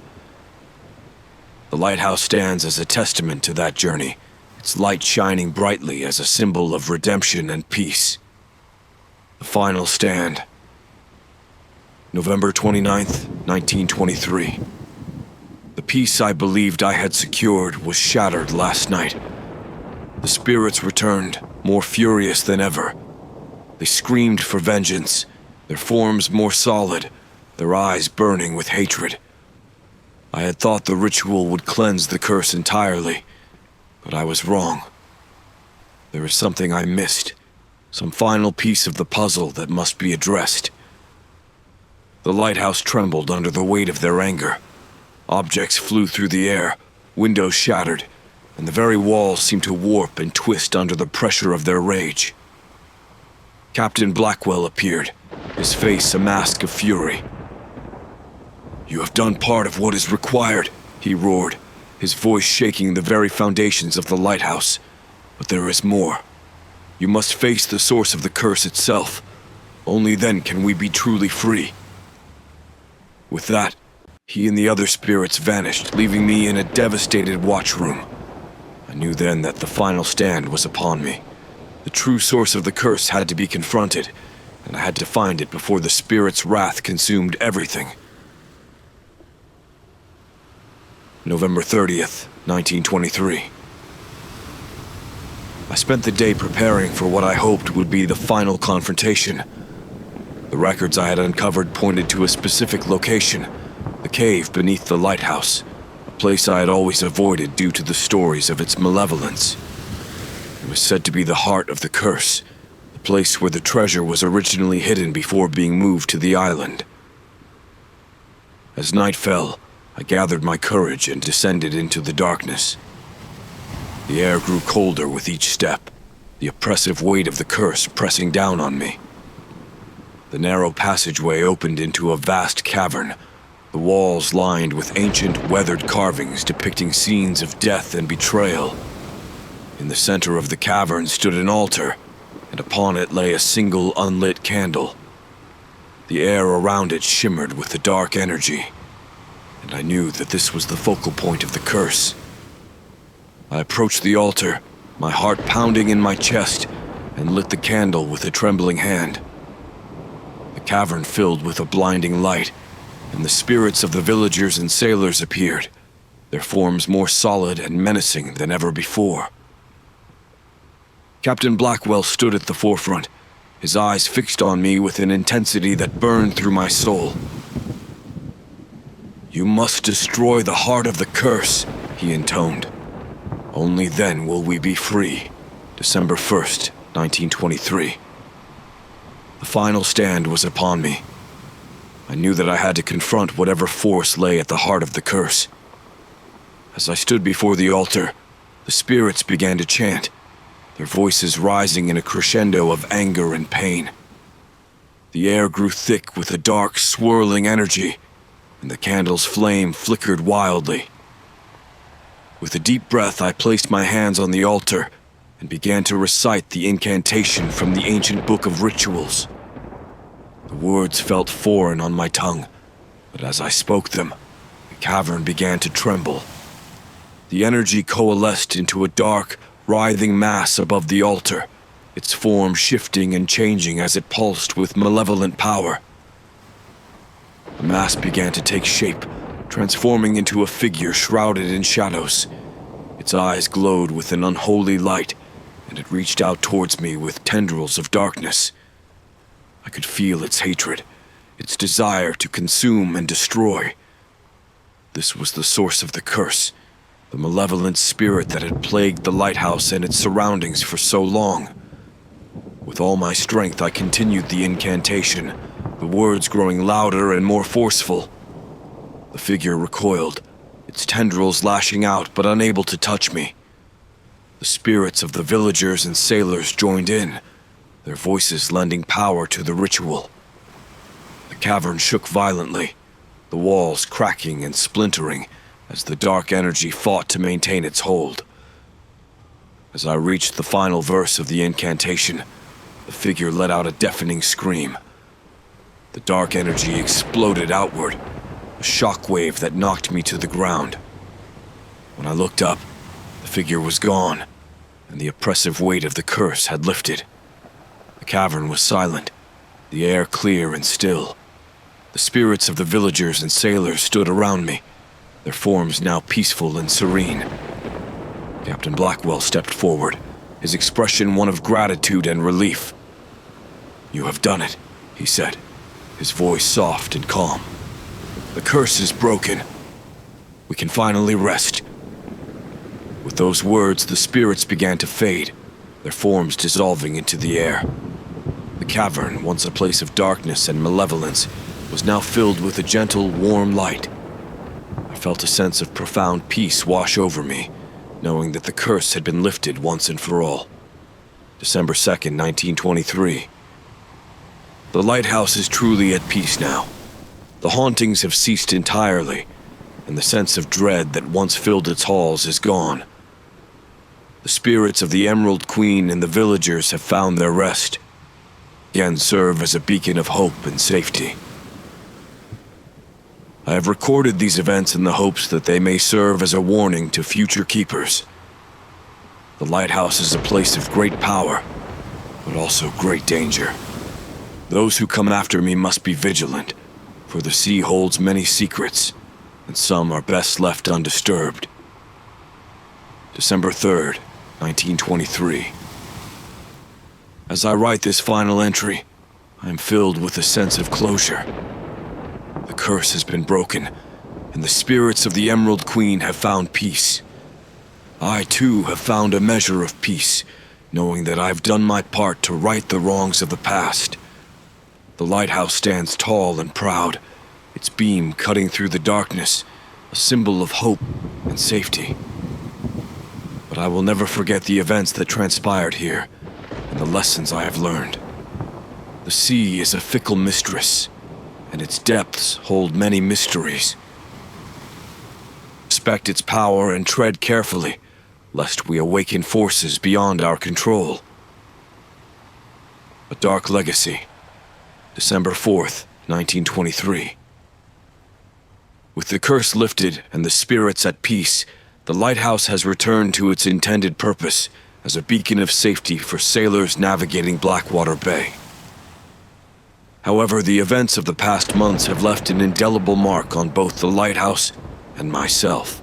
The lighthouse stands as a testament to that journey, its light shining brightly as a symbol of redemption and peace. The final stand. November 29th, 1923. The peace I believed I had secured was shattered last night. The spirits returned, more furious than ever. They screamed for vengeance, their forms more solid, their eyes burning with hatred. I had thought the ritual would cleanse the curse entirely, but I was wrong. There is something I missed, some final piece of the puzzle that must be addressed. The lighthouse trembled under the weight of their anger. Objects flew through the air, windows shattered, and the very walls seemed to warp and twist under the pressure of their rage. Captain Blackwell appeared, his face a mask of fury. "You have done part of what is required," he roared, his voice shaking the very foundations of the lighthouse. "But there is more. You must face the source of the curse itself. Only then can we be truly free." With that, he and the other spirits vanished, leaving me in a devastated watchroom. I knew then that the final stand was upon me. The true source of the curse had to be confronted, and I had to find it before the spirit's wrath consumed everything. November 30th, 1923. I spent the day preparing for what I hoped would be the final confrontation. The records I had uncovered pointed to a specific location, the cave beneath the lighthouse, a place I had always avoided due to the stories of its malevolence. It was said to be the heart of the curse, the place where the treasure was originally hidden before being moved to the island. As night fell, I gathered my courage and descended into the darkness. The air grew colder with each step, the oppressive weight of the curse pressing down on me. The narrow passageway opened into a vast cavern, the walls lined with ancient, weathered carvings depicting scenes of death and betrayal. In the center of the cavern stood an altar, and upon it lay a single unlit candle. The air around it shimmered with the dark energy, and I knew that this was the focal point of the curse. I approached the altar, my heart pounding in my chest, and lit the candle with a trembling hand. The cavern filled with a blinding light, and the spirits of the villagers and sailors appeared, their forms more solid and menacing than ever before. Captain Blackwell stood at the forefront, his eyes fixed on me with an intensity that burned through my soul. "You must destroy the heart of the curse," he intoned. "Only then will we be free." December 1st, 1923. The final stand was upon me. I knew that I had to confront whatever force lay at the heart of the curse. As I stood before the altar, the spirits began to chant, their voices rising in a crescendo of anger and pain. The air grew thick with a dark, swirling energy, and the candle's flame flickered wildly. With a deep breath, I placed my hands on the altar and began to recite the incantation from the ancient book of rituals. The words felt foreign on my tongue, but as I spoke them, the cavern began to tremble, The energy coalesced into a dark, writhing mass above the altar, its form shifting and changing as it pulsed with malevolent power. The mass began to take shape, transforming into a figure shrouded in shadows. Its eyes glowed with an unholy light, and it reached out towards me with tendrils of darkness. I could feel its hatred, its desire to consume and destroy. This was the source of the curse, the malevolent spirit that had plagued the lighthouse and its surroundings for so long. With all my strength, I continued the incantation, the words growing louder and more forceful. The figure recoiled, its tendrils lashing out but unable to touch me. The spirits of the villagers and sailors joined in, their voices lending power to the ritual. The cavern shook violently, the walls cracking and splintering as the dark energy fought to maintain its hold. As I reached the final verse of the incantation, the figure let out a deafening scream. The dark energy exploded outward, a shockwave that knocked me to the ground. When I looked up, the figure was gone, and the oppressive weight of the curse had lifted. The cavern was silent, the air clear and still. The spirits of the villagers and sailors stood around me, their forms now peaceful and serene. Captain Blackwell stepped forward, his expression one of gratitude and relief. "You have done it," he said, his voice soft and calm. "The curse is broken. We can finally rest." With those words, the spirits began to fade, their forms dissolving into the air. The cavern, once a place of darkness and malevolence, was now filled with a gentle, warm light. I felt a sense of profound peace wash over me, knowing that the curse had been lifted once and for all. December 2nd, 1923. The lighthouse is truly at peace now. The hauntings have ceased entirely, and the sense of dread that once filled its halls is gone. The spirits of the Emerald Queen and the villagers have found their rest, again serve as a beacon of hope and safety. I have recorded these events in the hopes that they may serve as a warning to future keepers. The lighthouse is a place of great power, but also great danger. Those who come after me must be vigilant, for the sea holds many secrets, and some are best left undisturbed. December 3rd, 1923. As I write this final entry, I am filled with a sense of closure. The curse has been broken, and the spirits of the Emerald Queen have found peace. I, too, have found a measure of peace, knowing that I've done my part to right the wrongs of the past. The lighthouse stands tall and proud, its beam cutting through the darkness, a symbol of hope and safety. But I will never forget the events that transpired here, and the lessons I have learned. The sea is a fickle mistress, and its depths hold many mysteries. Respect its power and tread carefully, lest we awaken forces beyond our control. A Dark Legacy, December 4th, 1923. With the curse lifted and the spirits at peace, the lighthouse has returned to its intended purpose as a beacon of safety for sailors navigating Blackwater Bay. However, the events of the past months have left an indelible mark on both the lighthouse and myself.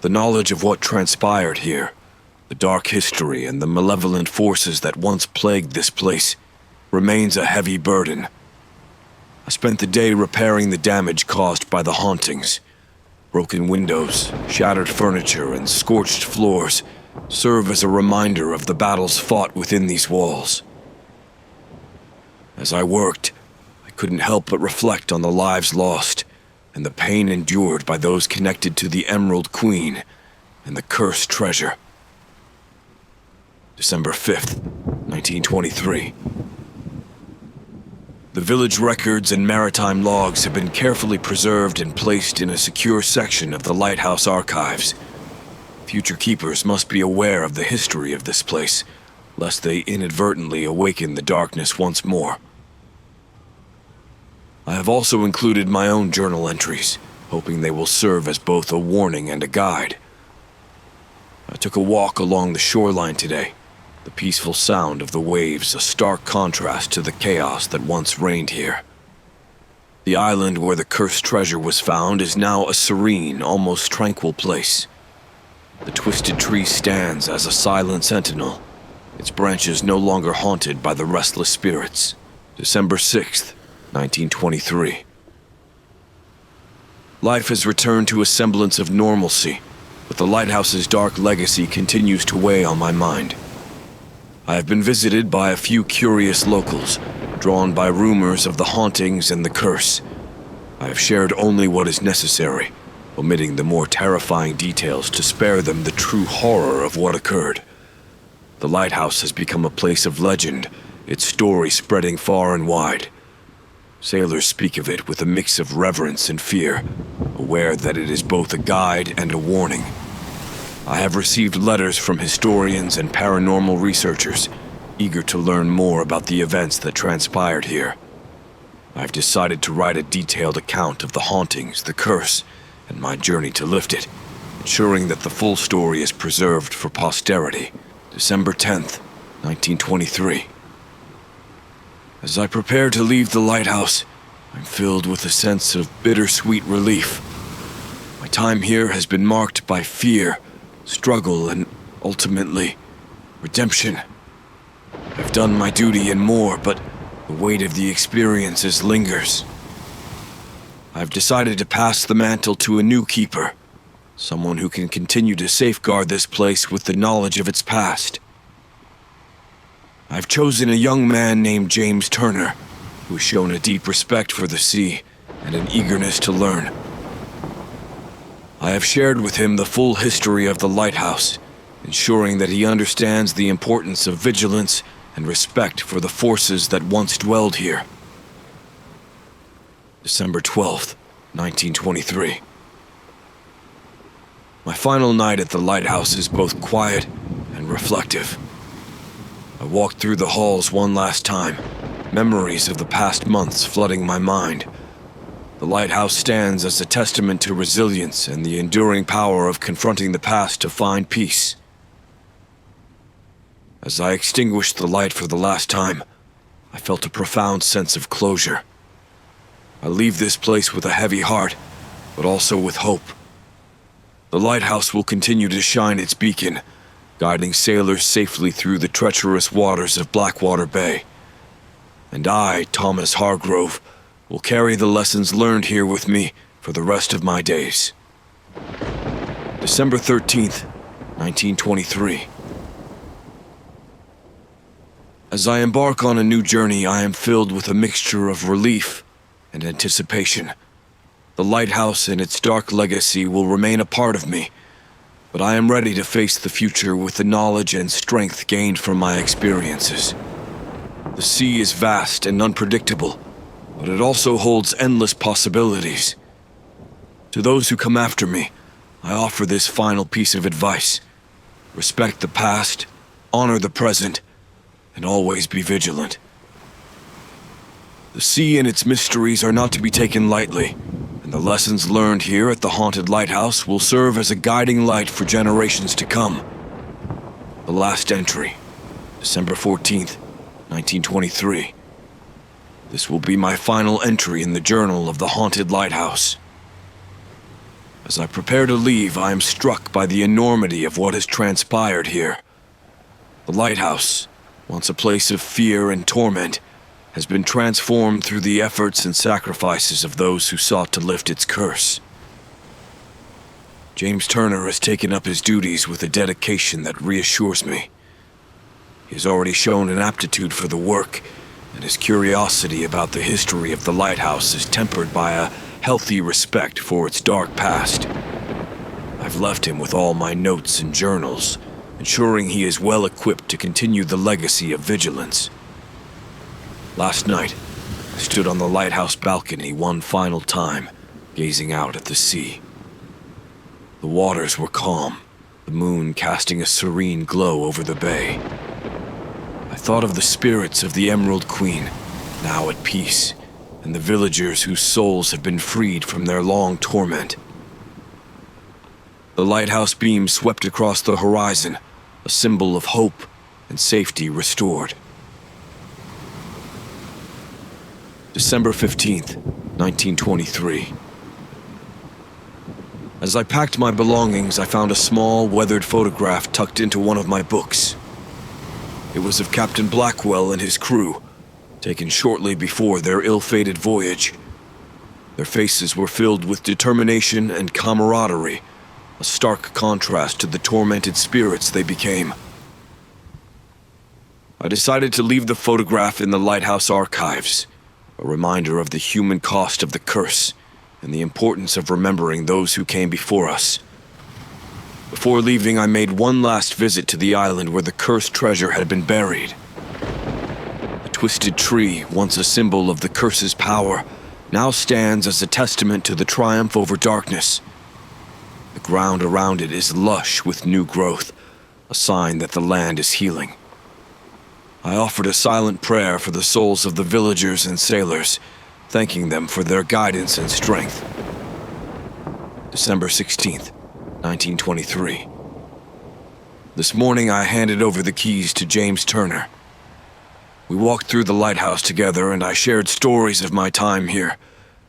The knowledge of what transpired here, the dark history and the malevolent forces that once plagued this place, remains a heavy burden. I spent the day repairing the damage caused by the hauntings. Broken windows, shattered furniture, and scorched floors serve as a reminder of the battles fought within these walls. As I worked, I couldn't help but reflect on the lives lost and the pain endured by those connected to the Emerald Queen and the cursed treasure. December 5th, 1923. The village records and maritime logs have been carefully preserved and placed in a secure section of the lighthouse archives. Future keepers must be aware of the history of this place, lest they inadvertently awaken the darkness once more. I have also included my own journal entries, hoping they will serve as both a warning and a guide. I took a walk along the shoreline today, the peaceful sound of the waves a stark contrast to the chaos that once reigned here. The island where the cursed treasure was found is now a serene, almost tranquil place. The twisted tree stands as a silent sentinel, its branches no longer haunted by the restless spirits. December 6th, 1923. Life has returned to a semblance of normalcy, but the lighthouse's dark legacy continues to weigh on my mind. I have been visited by a few curious locals, drawn by rumors of the hauntings and the curse. I have shared only what is necessary, omitting the more terrifying details to spare them the true horror of what occurred. The lighthouse has become a place of legend, its story spreading far and wide. Sailors speak of it with a mix of reverence and fear, aware that it is both a guide and a warning. I have received letters from historians and paranormal researchers, eager to learn more about the events that transpired here. I've decided to write a detailed account of the hauntings, the curse, and my journey to lift it, ensuring that the full story is preserved for posterity. December 10th, 1923. As I prepare to leave the lighthouse, I'm filled with a sense of bittersweet relief. My time here has been marked by fear, struggle, and ultimately, redemption. I've done my duty and more, but the weight of the experiences lingers. I've decided to pass the mantle to a new keeper, someone who can continue to safeguard this place with the knowledge of its past. I've chosen a young man named James Turner, who has shown a deep respect for the sea and an eagerness to learn. I have shared with him the full history of the lighthouse, ensuring that he understands the importance of vigilance and respect for the forces that once dwelled here. December 12th, 1923. My final night at the lighthouse is both quiet and reflective. I walked through the halls one last time, memories of the past months flooding my mind. The lighthouse stands as a testament to resilience and the enduring power of confronting the past to find peace. As I extinguished the light for the last time, I felt a profound sense of closure. I leave this place with a heavy heart, but also with hope. The lighthouse will continue to shine its beacon, guiding sailors safely through the treacherous waters of Blackwater Bay. And I, Thomas Hargrove, will carry the lessons learned here with me for the rest of my days. December 13th, 1923. As I embark on a new journey, I am filled with a mixture of relief and anticipation. The lighthouse and its dark legacy will remain a part of me, but I am ready to face the future with the knowledge and strength gained from my experiences. The sea is vast and unpredictable, but it also holds endless possibilities. To those who come after me, I offer this final piece of advice. Respect the past, honor the present, and always be vigilant. The sea and its mysteries are not to be taken lightly, and the lessons learned here at the haunted lighthouse will serve as a guiding light for generations to come. The last entry, December 14th, 1923. This will be my final entry in the journal of the haunted lighthouse. As I prepare to leave, I am struck by the enormity of what has transpired here. The lighthouse, once a place of fear and torment, has been transformed through the efforts and sacrifices of those who sought to lift its curse. James Turner has taken up his duties with a dedication that reassures me. He has already shown an aptitude for the work, and his curiosity about the history of the lighthouse is tempered by a healthy respect for its dark past. I've left him with all my notes and journals, ensuring he is well equipped to continue the legacy of vigilance. Last night, I stood on the lighthouse balcony one final time, gazing out at the sea. The waters were calm, the moon casting a serene glow over the bay. I thought of the spirits of the Emerald Queen, now at peace, and the villagers whose souls have been freed from their long torment. The lighthouse beam swept across the horizon, a symbol of hope and safety restored. December 15th, 1923. As I packed my belongings, I found a small, weathered photograph tucked into one of my books. It was of Captain Blackwell and his crew, taken shortly before their ill-fated voyage. Their faces were filled with determination and camaraderie, a stark contrast to the tormented spirits they became. I decided to leave the photograph in the lighthouse archives, a reminder of the human cost of the curse and the importance of remembering those who came before us. Before leaving, I made one last visit to the island where the cursed treasure had been buried. The twisted tree, once a symbol of the curse's power, now stands as a testament to the triumph over darkness. The ground around it is lush with new growth, a sign that the land is healing. I offered a silent prayer for the souls of the villagers and sailors, thanking them for their guidance and strength. December 16th, 1923. This morning I handed over the keys to James Turner. We walked through the lighthouse together and I shared stories of my time here,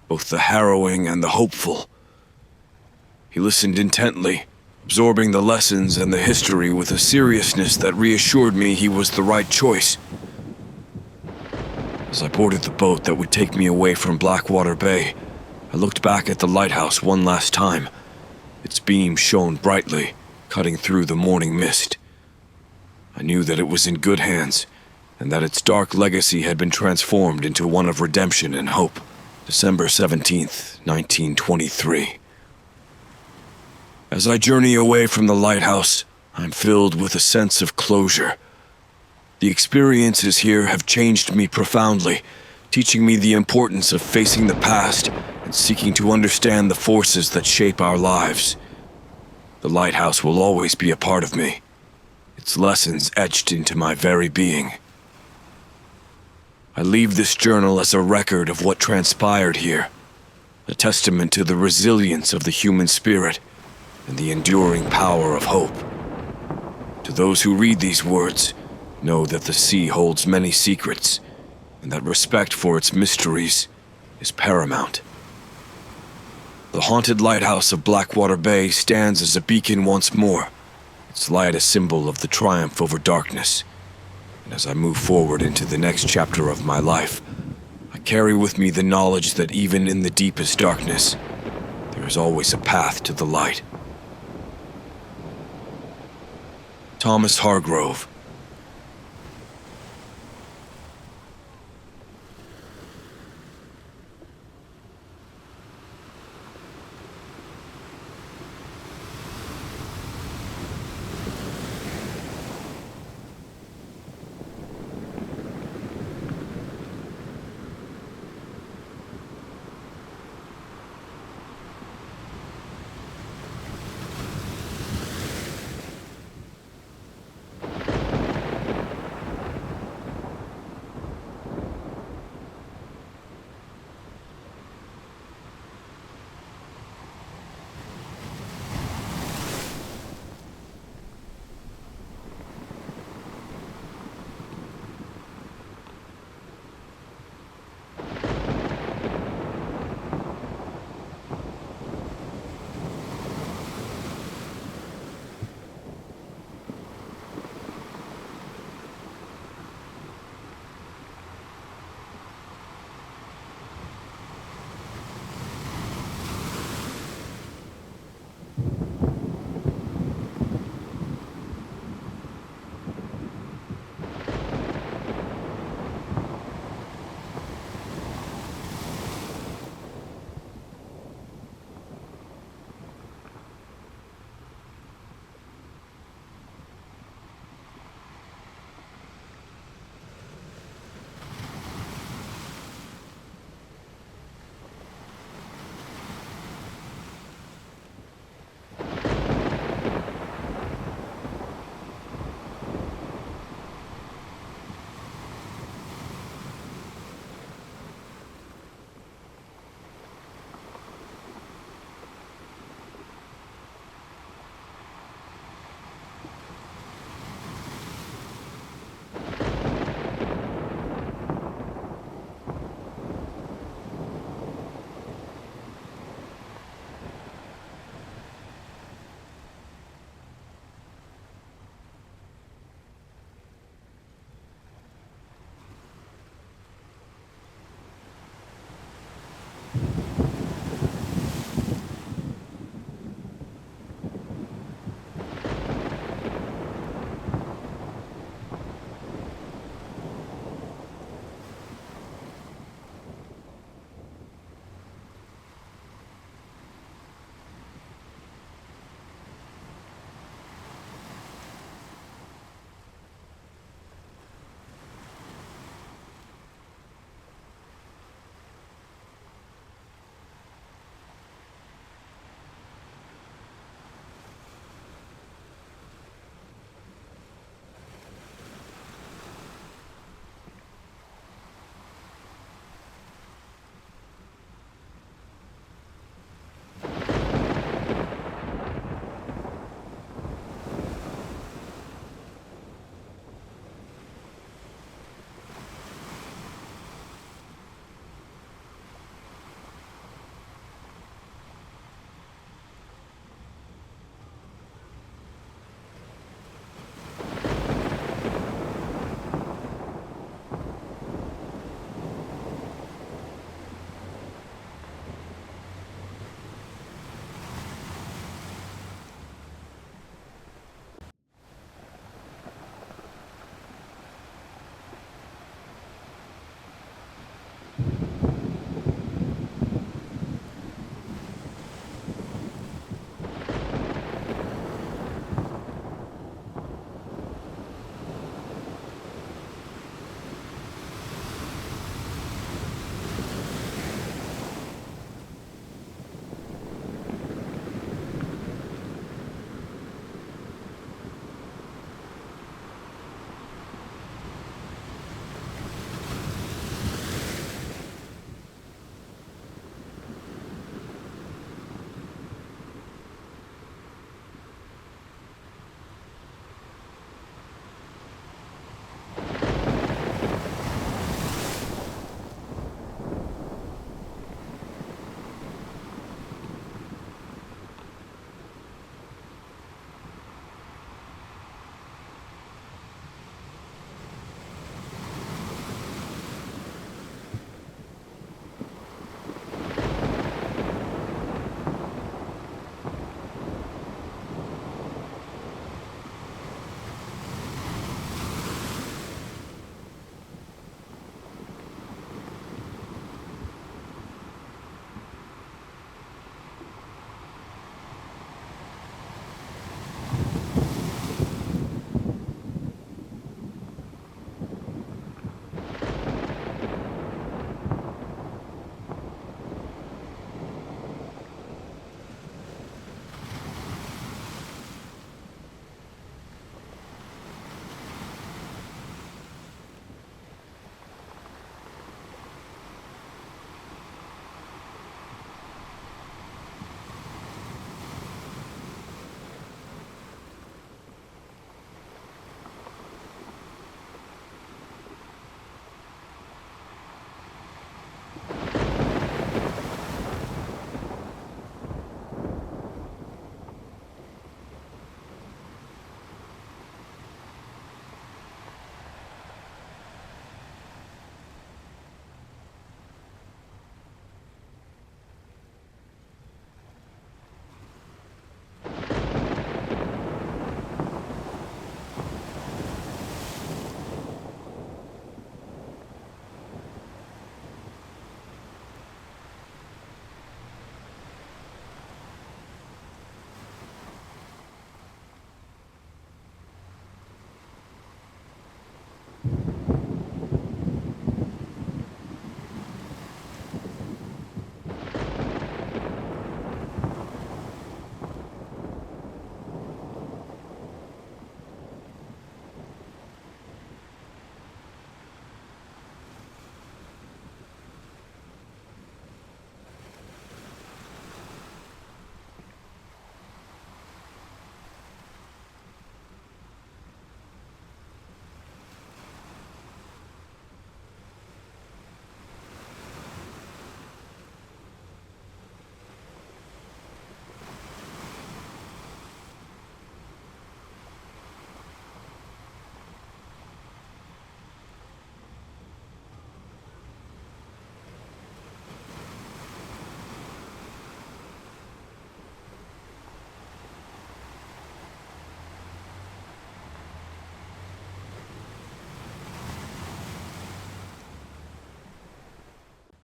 both the harrowing and the hopeful. He listened intently, absorbing the lessons and the history with a seriousness that reassured me he was the right choice. As I boarded the boat that would take me away from Blackwater Bay, I looked back at the lighthouse one last time. Its beam shone brightly, cutting through the morning mist. I knew that it was in good hands, and that its dark legacy had been transformed into one of redemption and hope. December 17th, 1923. As I journey away from the lighthouse, I'm filled with a sense of closure. The experiences here have changed me profoundly, teaching me the importance of facing the past and seeking to understand the forces that shape our lives. The lighthouse will always be a part of me, its lessons etched into my very being. I leave this journal as a record of what transpired here, a testament to the resilience of the human spirit and the enduring power of hope. To those who read these words, know that the sea holds many secrets, and that respect for its mysteries is paramount. The haunted lighthouse of Blackwater Bay stands as a beacon once more, its light a symbol of the triumph over darkness. And as I move forward into the next chapter of my life, I carry with me the knowledge that even in the deepest darkness, there is always a path to the light. Thomas Hargrove,